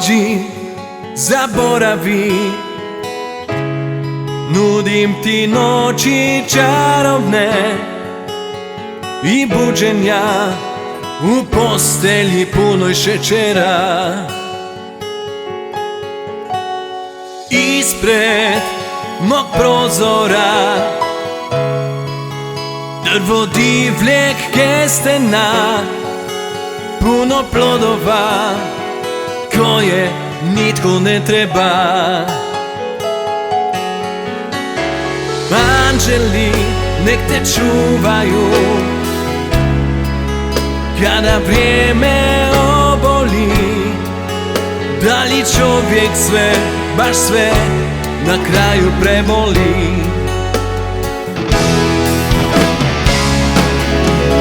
Dođi, zaboravi, nudim ti noći čarobne i buđenja u postelji punoj šećera. Ispred mog prozora drvo divljeg kestena, puno plodova koje nitko ne treba. Anđeli nek te čuvaju kada vrijeme oboli. Da li čovjek sve, baš sve na kraju preboli?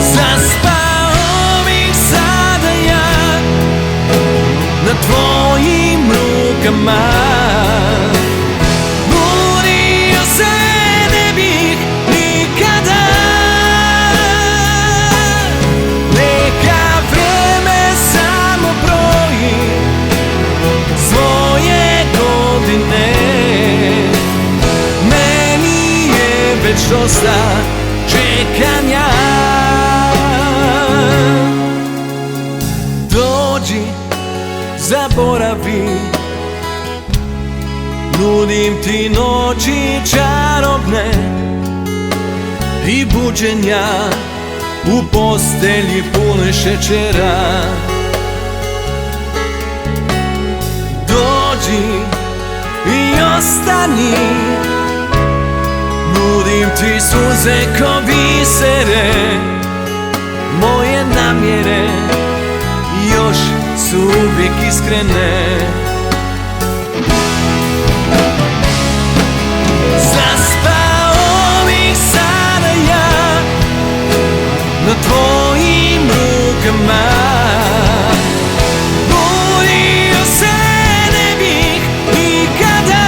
Zaspao bih sada ja na tvojim rukama. Budio se ne bih nikada. Neka vrijeme samo broji svoje godine. Meni je već dosta čekanja. Dođi, zaboravi, nudim ti noći čarobne i buđenja u postelji punoj šećera. Dođi i ostani, nudim ti suze ko bisere. Moje namjere još su uvijek iskrene. Zaspao bih sada ja na tvojim rukama. Budio se ne bih nikada.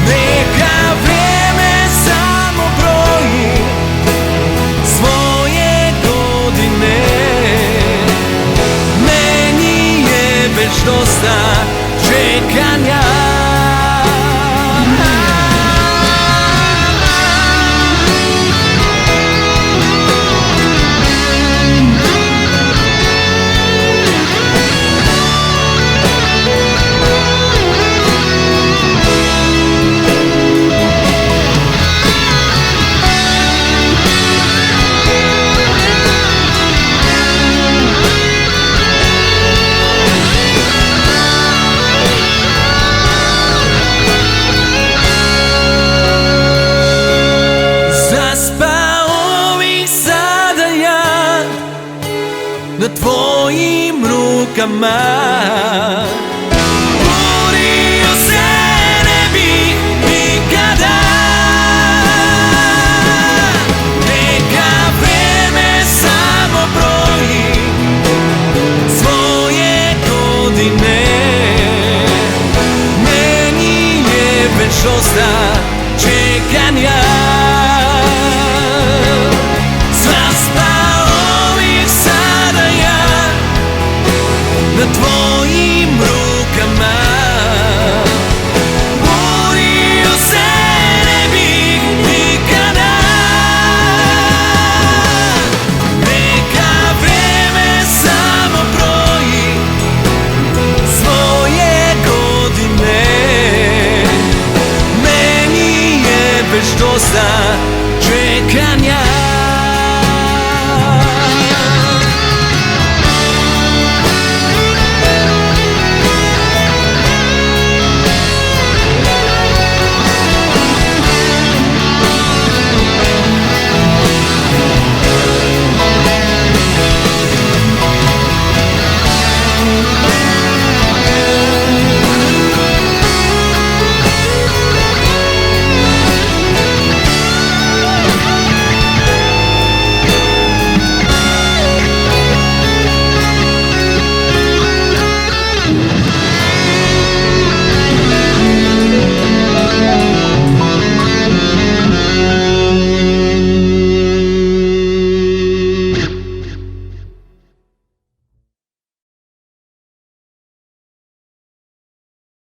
Neka vrijeme samo broji svoje godine. Meni je već dosta čekanja. Na tvojim rukama. Budio se ne bih nikada. Neka vrijeme samo broji svoje godine. Meni je već dosta čekanja. Na tvojim rukama. Budio se ne bih nikada. Neka vrijeme samo broji svoje godine. Meni je već dosta čekanja.